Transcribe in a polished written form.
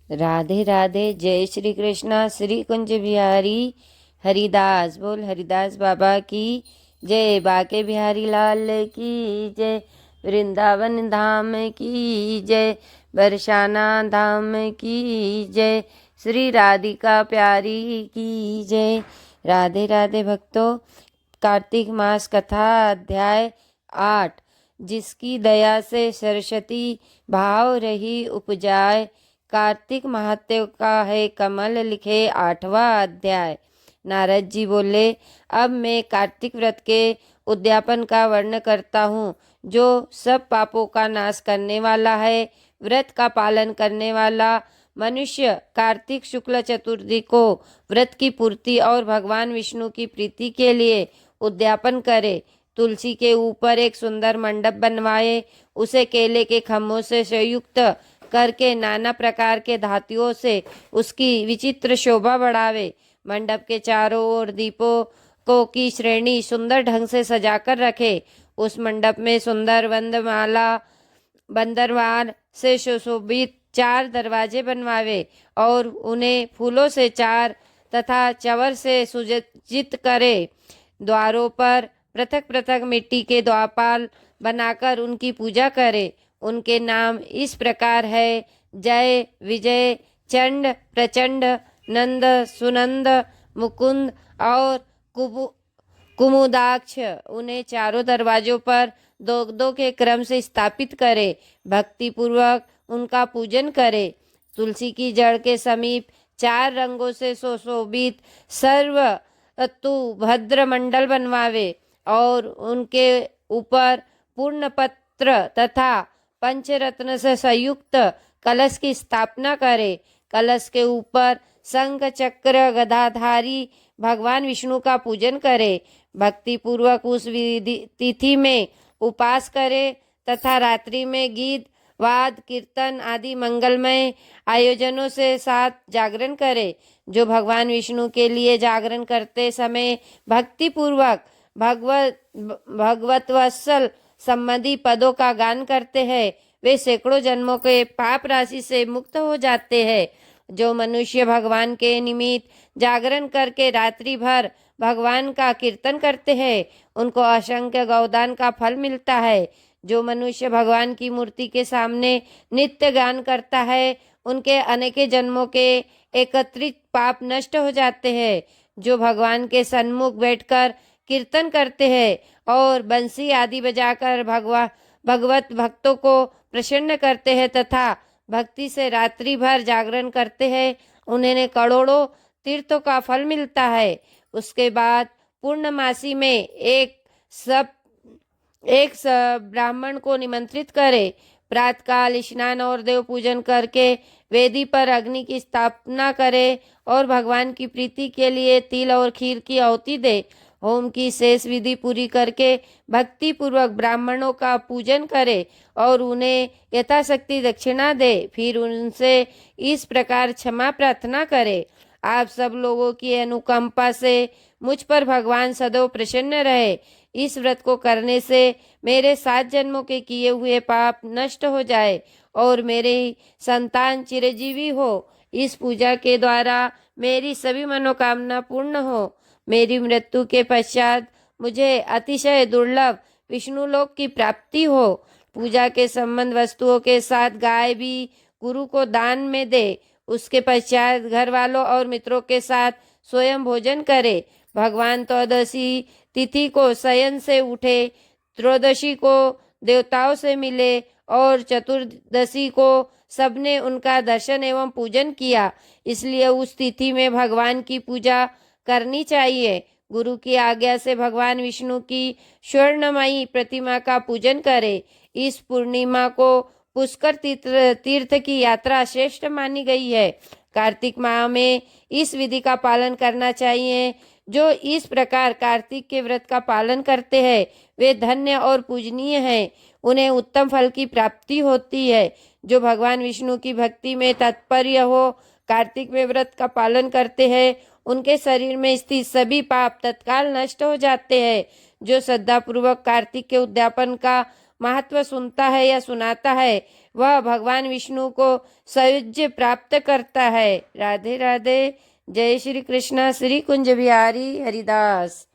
राधे राधे। जय श्री कृष्णा। श्री कुंज बिहारी हरिदास बोल। हरिदास बाबा की जय। बाके बिहारी लाल की जय। वृंदावन धाम की जय। बरसाना धाम की जय। श्री राधिका प्यारी की जय। राधे राधे भक्तों। कार्तिक मास कथा अध्याय 8। जिसकी दया से सरस्वती भाव रही उपजाए। कार्तिक महात्म्य का है कमल लिखे 8वां अध्याय। नारद जी बोले, अब मैं कार्तिक व्रत के उद्यापन का वर्ण करता हूँ, जो सब पापों का नाश करने वाला है। व्रत का पालन करने वाला मनुष्य कार्तिक शुक्ल चतुर्थी को व्रत की पूर्ति और भगवान विष्णु की प्रीति के लिए उद्यापन करे। तुलसी के ऊपर एक सुंदर मंडप बनवाए, उसे केले के खम्भों से संयुक्त करके नाना प्रकार के धातुओं से उसकी विचित्र शोभा बढ़ावे। मंडप के चारों ओर दीपों को की श्रेणी सुंदर ढंग से सजाकर रखे। उस मंडप में सुंदर वंदमाला बंदरवार से सुशोभित 4 दरवाजे बनवावे और उन्हें फूलों से 4 तथा चवर से सुसज्जित करे। द्वारों पर पृथक पृथक मिट्टी के द्वारपाल बनाकर उनकी पूजा करे। उनके नाम इस प्रकार है: जय, विजय, चंड, प्रचंड, नंद, सुनंद, मुकुंद और कुमुदाक्ष। उन्हें चारों दरवाजों पर दो दो के क्रम से स्थापित करे। भक्ति पूर्वक उनका पूजन करे। तुलसी की जड़ के समीप 4 रंगों से सुशोभित सर्व तु भद्र मंडल बनवावे और उनके ऊपर पूर्ण पत्र तथा पंचरत्न से संयुक्त कलश की स्थापना करे। कलश के ऊपर शंख चक्र गदाधारी भगवान विष्णु का पूजन करे। भक्ति पूर्वक उस तिथि में उपास करे तथा रात्रि में गीत वाद कीर्तन आदि मंगलमय आयोजनों से साथ जागरण करे। जो भगवान विष्णु के लिए जागरण करते समय भक्ति पूर्वक भगवत वत्सल संबंधी पदों का गान करते हैं, वे सैकड़ों जन्मों के पाप राशि से मुक्त हो जाते हैं। जो मनुष्य भगवान के निमित्त जागरण करके रात्रि भर भगवान का कीर्तन करते हैं, उनको असंख्य गौदान का फल मिलता है। जो मनुष्य भगवान की मूर्ति के सामने नित्य गान करता है, उनके अनेक जन्मों के एकत्रित पाप नष्ट हो जाते हैं। जो भगवान के सन्मुख बैठकर कीर्तन करते हैं और बंसी आदि बजाकर भगवत भक्तों को प्रसन्न करते हैं तथा भक्ति से रात्रि भर जागरण करते हैं, उन्हें करोड़ों तीर्थों का फल मिलता है। उसके बाद पूर्णमासी में एक ब्राह्मण को निमंत्रित करे। प्रातःकाल स्नान और देव पूजन करके वेदी पर अग्नि की स्थापना करे और भगवान की प्रीति के लिए तिल और खीर की आहुति दे। होम की शेष विधि पूरी करके भक्ति पूर्वक ब्राह्मणों का पूजन करे और उन्हें यथाशक्ति दक्षिणा दे। फिर उनसे इस प्रकार क्षमा प्रार्थना करे: आप सब लोगों की अनुकंपा से मुझ पर भगवान सदैव प्रसन्न रहे। इस व्रत को करने से मेरे 7 जन्मों के किए हुए पाप नष्ट हो जाए और मेरे संतान चिरंजीवी हो। इस पूजा के द्वारा मेरी सभी मनोकामना पूर्ण हो। मेरी मृत्यु के पश्चात मुझे अतिशय दुर्लभ विष्णुलोक की प्राप्ति हो। पूजा के संबंध वस्तुओं के साथ गाय भी गुरु को दान में दे। उसके पश्चात घर वालों और मित्रों के साथ स्वयं भोजन करे। भगवान त्रयोदशी तिथि को शयन से उठे, त्रयोदशी को देवताओं से मिले और चतुर्दशी को सबने उनका दर्शन एवं पूजन किया। इसलिए उस तिथि में भगवान की पूजा करनी चाहिए। गुरु की आज्ञा से भगवान विष्णु की स्वर्णमयी प्रतिमा का पूजन करे। इस पूर्णिमा को पुष्कर तीर्थ की यात्रा श्रेष्ठ मानी गई है। कार्तिक माह में इस विधि का पालन करना चाहिए। जो इस प्रकार कार्तिक के व्रत का पालन करते हैं, वे धन्य और पूजनीय हैं। उन्हें उत्तम फल की प्राप्ति होती है। जो भगवान विष्णु की भक्ति में तत्पर्य हो, कार्तिक में व्रत का पालन करते हैं, उनके शरीर में स्थित सभी पाप तत्काल नष्ट हो जाते हैं। जो श्रद्धापूर्वक कार्तिक के उद्यापन का महत्व सुनता है या सुनाता है, वह भगवान विष्णु को सायुज्य प्राप्त करता है। राधे राधे। जय श्री कृष्ण। श्री कुंज बिहारी हरिदास।